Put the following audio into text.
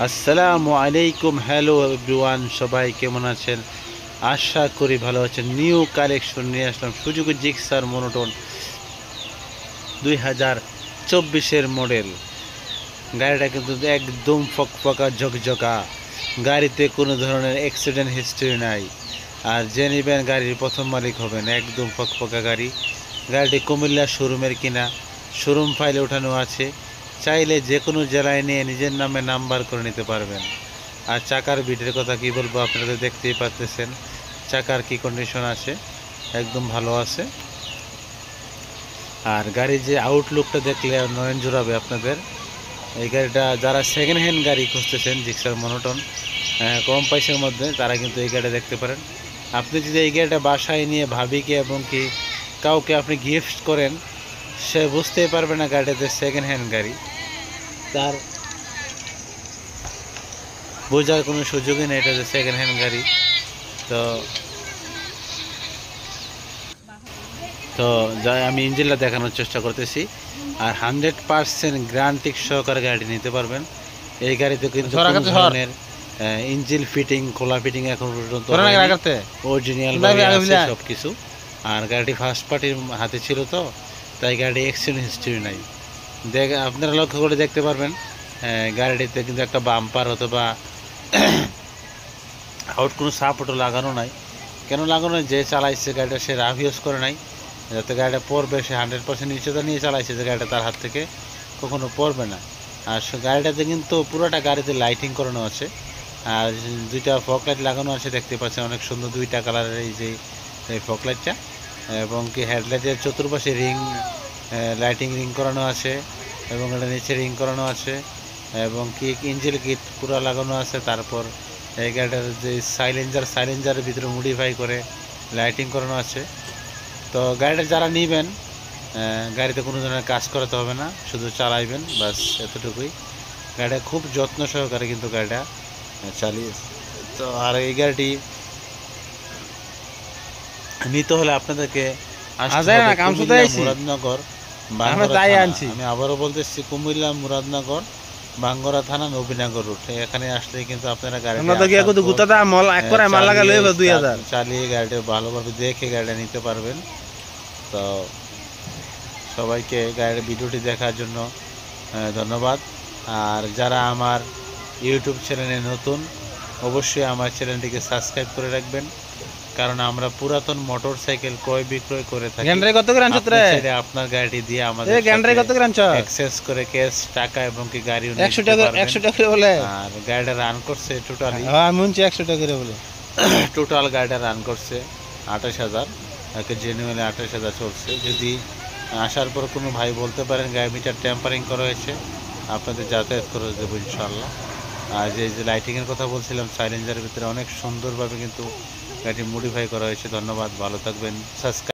আসসালামু আলাইকুম, hello everyone, সবাই কেমন আছেন? আশা করি ভালো আছেন। নিউ কালেকশন নিয়ে আসলাম সুজুকি জিক্সার মনোটন 2024-এর মডেল। গাড়িটা কিন্তু একদম ফকফকা ঝকঝকা, গাড়িতে কোনো ধরনের অ্যাক্সিডেন্ট হিস্ট্রি নাই। আর যে নেবেন গাড়ির প্রথম মালিক হবেন, একদম ফকফকা গাড়ি। গাড়িটি কুমিল্লা শোরুমের কিনা, শোরুম ফাইলে ওঠানো আছে। চাইলে যে কোনো জেলায় নিয়ে নিজের নামে নাম্বার করে নিতে পারবেন। আর চাকার বিটের কথা কি বলবো, আপনারা তো দেখতেই পাচ্ছেন চাকার কি কন্ডিশন আছে, একদম ভালো আছে। আর গাড়ির যে আউটলুকটা দেখলে নয়ন জোড়াবে আপনাদের। এই গাড়িটা যারা সেকেন্ড হ্যান্ড গাড়ি খুঁজতেছেন জিক্সার মনোটন কম পয়সার মধ্যে, তারা কিন্তু এই গাড়িটা দেখতে পারেন। আপনি যদি এই গাড়িটা বাসায় নিয়ে ভাবিকে এবং কি কাউকে আপনি গিফট করেন, সে বুঝতেই পারবে না গাড়িটাতে সেকেন্ড হ্যান্ড গাড়ি, তার বোঝার কোনো সুযোগই নেই এটা যে সেকেন্ড হ্যান্ড গাড়ি। তো তো যাই আমি ইঞ্জিনটা দেখানোর চেষ্টা করতেছি। আর 100% গ্যারান্টি সহকারে গাড়িটি নিতে পারবেন। এই গাড়িতে কিন্তু কোনো ধরনের ইঞ্জিন ফিটিং, খোলা ফিটিং এখন পর্যন্ত অরিজিনাল সব কিছু। আর গাড়িটি ফার্স্ট পার্টির হাতে ছিল, তো তাই গাড়ি অ্যাক্সিডেন্ট হিস্ট্রি নাই। আপনারা লক্ষ্য করে দেখতে পারবেন গাড়িটিতে কিন্তু একটা বাম্পার অথবা আউট কোনো সাপোর্টও লাগানো নাই। কেন লাগানো নাই? যে চালাইছে গাড়িটা সে রাফ ইউজ করে নাই, যাতে গাড়িটা পড়বে সে 100% নিশ্চয়তা নিয়ে চালাইছে যে গাড়িটা তার হাত থেকে কখনো পড়বে না। আর গাড়িটাতে কিন্তু পুরোটা গাড়িতে লাইটিং করানো আছে। আর দুইটা ফগ লাইট লাগানো আছে, দেখতে পাচ্ছেন অনেক সুন্দর দুইটা কালারের এই ফগ লাইটটা। এবং কি হেডলাইটের চতুর্পাশে লাইটিং রিং করানো আছে, এবং এটা নিচে রিং করানো আছে, এবং কি ইঞ্জিন কিট পুরো লাগানো আছে। তারপর এই গাড়িটার যে সাইলেন্সারের ভিতরে মডিফাই করে লাইটিং করানো আছে। তো গাড়িটা যারা নেবেন, গাড়িতে কোনো ধরনের কাজ করাতে হবে না, শুধু চালাইবেন বাস, এতটুকুই। গাড়িটা খুব যত্ন সহকারে কিন্তু গাড়িটা চালিয়ে। তো আর এই গাড়িটি নিতে হলে আপনাদেরকে মুরাদনগর আমি আবারও বলতেছি, কুমিল্লা মুরাদনগর বাঙ্গরা থানা নবীনগর রুট। এখানে আসলে কিন্তু আপনারা গাড়ি চালিয়ে গাড়িটা ভালোভাবে দেখে গাড়িটা নিতে পারবেন। তো সবাইকে গাড়ির ভিডিওটি দেখার জন্য ধন্যবাদ। আর যারা আমার ইউটিউব চ্যানেলে নতুন, অবশ্যই আমার চ্যানেলটিকে সাবস্ক্রাইব করে রাখবেন, কারণ আমরা পুরাতন মোটর সাইকেল ক্রয় বিক্রয় করে থাকি। আপনার গাড়িটি দিয়ে আমাদের অ্যাক্সেস করে ক্যাশ টাকা এবং কি গাড়ি 100 টাকা বলে। আর গাড়িটা রান করছে টোটালি 100 টাকা করে বলে। টোটাল গাড়িটা রান করছে 28,000, জেনুইন 28,000 চলছে। যদি আসার পর কোনো ভাই বলতে পারেন গাড়ি মিটার ট্যাম্পারিং করা হয়েছে, আপনাদের যাতায়াত করে দেবো ইনশাল্লাহ। আর যে লাইটিংয়ের কথা বলছিলাম, সাইলেন্সারের ভিতরে অনেক সুন্দরভাবে কিন্তু গাড়িটি মডিফাই করা হয়েছে। ধন্যবাদ, ভালো থাকবেন, সাবস্ক্রাইব।